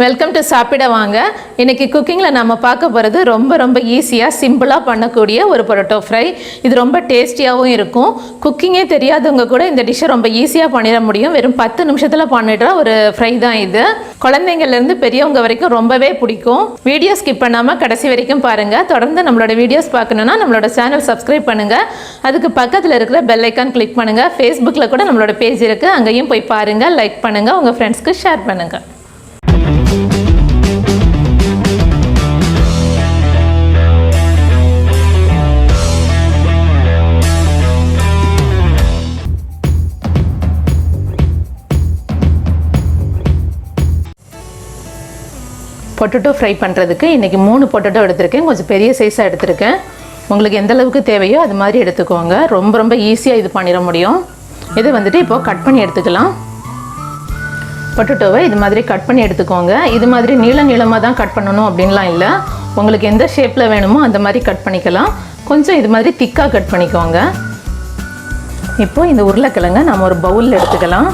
Welcome to சாப்பிட வாங்க. இன்னைக்கு குக்கிங்கில் நம்ம பார்க்க போகிறது ரொம்ப ஈஸியாக சிம்பிளாக பண்ணக்கூடிய ஒரு பொட்டேட்டோ ஃப்ரை. இது ரொம்ப டேஸ்டியாகவும் இருக்கும். குக்கிங்கே தெரியாதவங்க கூட இந்த டிஷ்ஷை ரொம்ப ஈஸியாக பண்ணிட முடியும். வெறும் 10 நிமிஷத்தில் பண்ணிடுற ஒரு ஃப்ரை தான் இது. குழந்தைங்கள்லேருந்து பெரியவங்க வரைக்கும் ரொம்பவே பிடிக்கும். வீடியோ ஸ்கிப் பண்ணாமல் கடைசி வரைக்கும் பாருங்கள். தொடர்ந்து நம்மளோட வீடியோஸ் பார்க்கணுன்னா நம்மளோட சேனல் சப்ஸ்கிரைப் பண்ணுங்கள். அதுக்கு பக்கத்தில் இருக்கிற பெல் ஐக்கான் கிளிக் பண்ணுங்கள். ஃபேஸ்புக்கில் கூட நம்மளோட பேஜ் இருக்குது, அங்கேயும் போய் பாருங்கள், லைக் பண்ணுங்கள், உங்கள் ஃப்ரெண்ட்ஸ்க்கு ஷேர் பண்ணுங்கள். பொட்டேட்டோ ஃப்ரை பண்ணுறதுக்கு இன்றைக்கி 3 பொட்டேட்டோ எடுத்திருக்கேன். கொஞ்சம் பெரிய சைஸாக எடுத்திருக்கேன். உங்களுக்கு எந்த அளவுக்கு தேவையோ அது மாதிரி எடுத்துக்கோங்க. ரொம்ப ஈஸியாக இது பண்ணிட முடியும். இது வந்துட்டு இப்போது கட் பண்ணி எடுத்துக்கலாம். பொட்டேட்டோவை இது மாதிரி கட் பண்ணி எடுத்துக்கோங்க. இது மாதிரி நீளமாக தான் கட் பண்ணணும் அப்படின்லாம் இல்லை. உங்களுக்கு எந்த ஷேப்பில் வேணுமோ அந்த மாதிரி கட் பண்ணிக்கலாம். கொஞ்சம் இது மாதிரி திக்காக கட் பண்ணிக்கோங்க. இப்போது இந்த உருளைக்கிழங்கை நம்ம ஒரு பவுலில் எடுத்துக்கலாம்.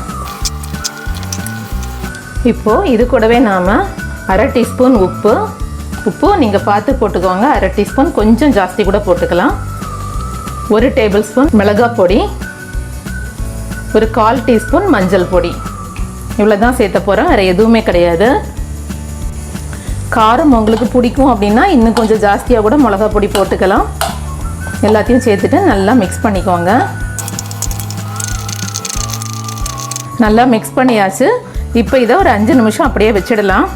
இப்போது இது கூடவே நாம் 1/2 டீஸ்பூன் உப்பு நீங்கள் பார்த்து போட்டுக்கோங்க. 1/2 டீஸ்பூன், கொஞ்சம் ஜாஸ்தி கூட போட்டுக்கலாம். 1 டேபிள் ஸ்பூன் மிளகாய் பொடி, ஒரு 1/4 டீஸ்பூன் மஞ்சள் பொடி. இவ்வளோ தான் சேர்த்த போகிறோம், வேறு எதுவுமே கிடையாது. காரம் உங்களுக்கு பிடிக்கும் அப்படின்னா இன்னும் கொஞ்சம் ஜாஸ்தியாக கூட மிளகாய் பொடி போட்டுக்கலாம். எல்லாத்தையும் சேர்த்துட்டு நல்லா மிக்ஸ் பண்ணிக்கோங்க. நல்லா மிக்ஸ் பண்ணியாச்சு. இப்போ இதை ஒரு 5 நிமிஷம் அப்படியே வச்சிடலாம்.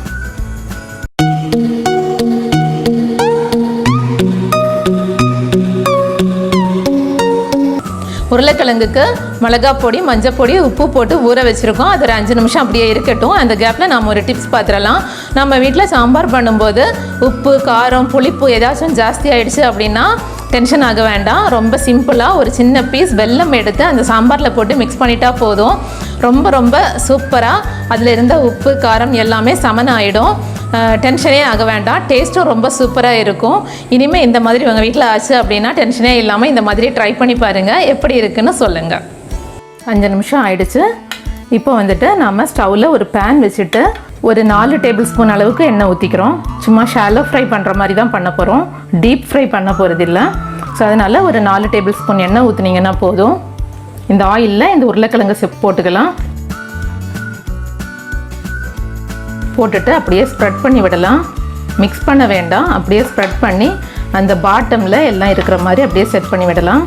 உருளைக்கிழங்குக்கு மிளகாய் பொடி, மஞ்சள் பொடி, உப்பு போட்டு ஊற வச்சுருக்கோம். அது ஒரு 5 நிமிஷம் அப்படியே இருக்கட்டும். அந்த கேப்பில் நம்ம ஒரு டிப்ஸ் பார்த்துடலாம். நம்ம வீட்டில் சாம்பார் பண்ணும்போது உப்பு, காரம், புளிப்பு ஏதாச்சும் ஜாஸ்தி ஆகிடுச்சு அப்படின்னா டென்ஷன் ஆக வேண்டாம். ரொம்ப சிம்பிளாக ஒரு சின்ன பீஸ் வெல்லம் எடுத்து அந்த சாம்பாரில் போட்டு மிக்ஸ் பண்ணிட்டா போதும். ரொம்ப சூப்பராக அதில் இருந்த உப்பு, காரம் எல்லாமே சமனாகிடும். டென்ஷனே ஆக வேண்டாம். டேஸ்ட்டும் ரொம்ப சூப்பராக இருக்கும். இனிமேல் இந்த மாதிரி உங்கள் வீட்டில் ஆச்சு அப்படின்னா டென்ஷனே இல்லாமல் இந்த மாதிரி ட்ரை பண்ணி பாருங்கள். எப்படி இருக்குன்னு சொல்லுங்கள். 5 நிமிஷம் ஆயிடுச்சு. இப்போ வந்துட்டு நாம் ஸ்டவ்வில் ஒரு பேன் வச்சுட்டு ஒரு 4 டேபிள் ஸ்பூன் அளவுக்கு எண்ணெய் ஊற்றிக்கிறோம். சும்மா ஷாலோ ஃப்ரை பண்ணுற மாதிரி தான் பண்ண போகிறோம். டீப் ஃப்ரை பண்ண போகிறது இல்லை. ஸோ அதனால் ஒரு 4 டேபிள் ஸ்பூன் எண்ணெய் ஊற்றுனீங்கன்னா போதும். இந்த ஆயிலில் இந்த உருளைக்கிழங்கு போட்டுக்கலாம். போட்டுட்டு அப்படியே ஸ்ப்ரெட் பண்ணி விடலாம். மிக்ஸ் பண்ண வேண்டாம். அப்படியே ஸ்ப்ரெட் பண்ணி அந்த பாட்டமில் எல்லாம் இருக்கிற மாதிரி அப்படியே செட் பண்ணி விடலாம்.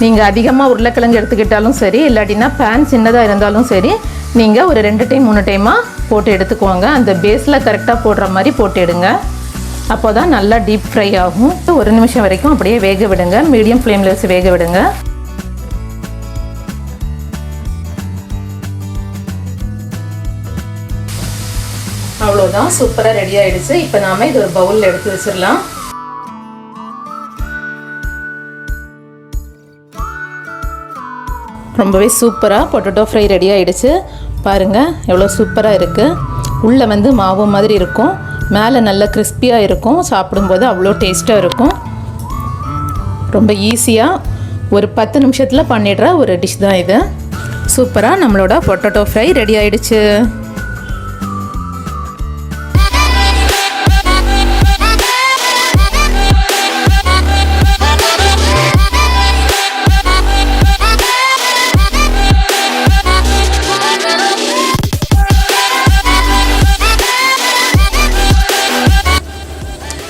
நீங்கள் அதிகமாக உருளைக்கிழங்கு எடுத்துக்கிட்டாலும் சரி, இல்லாட்டினா பேன் சின்னதாக இருந்தாலும் சரி, நீங்கள் ஒரு 2 டைம் 3 டைமாக போட்டு எடுத்துக்குவாங்க. அந்த பேஸில் கரெக்டாக போடுற மாதிரி போட்டு எடுங்க. அப்போ தான் நல்லா டீப் ஃப்ரை ஆகும். 1 நிமிஷம் வரைக்கும் அப்படியே வேக விடுங்க. மீடியம் ஃப்ளேமில் வச்சு வேக விடுங்க. அவ்வளோதான், சூப்பராக ரெடி ஆகிடுச்சு. இப்போ நாம் இது ஒரு பவுலில் எடுத்து வச்சிடலாம். ரொம்பவே சூப்பராக பொட்டேட்டோ ஃப்ரை ரெடி ஆகிடுச்சு. பாருங்கள் எவ்வளோ சூப்பராக இருக்குது. உள்ளே வந்து மாவு மாதிரி இருக்கும், மேலே நல்ல கிறிஸ்பியாக இருக்கும். சாப்பிடும்போது அவ்வளோ டேஸ்ட்டாக இருக்கும். ரொம்ப ஈஸியாக ஒரு 10 நிமிஷத்தில் பண்ணிடுற ஒரு டிஷ் தான் இது. சூப்பராக நம்மளோட பொட்டேட்டோ ஃப்ரை ரெடி ஆகிடுச்சு.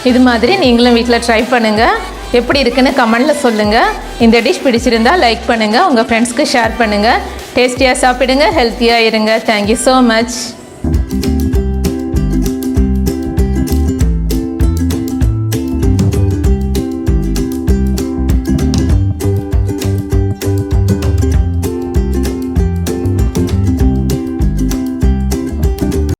இது மாதிரி நீங்களும் வீட்டில் ட்ரை பண்ணுங்கள். எப்படி இருக்குன்னு கமெண்டில் சொல்லுங்கள். இந்த டிஷ் பிடிச்சிருந்தால் லைக் பண்ணுங்கள், உங்கள் ஃப்ரெண்ட்ஸ்க்கு ஷேர் பண்ணுங்கள். டேஸ்டியாக சாப்பிடுங்க, ஹெல்த்தியாக இருங்க. Thank you so much.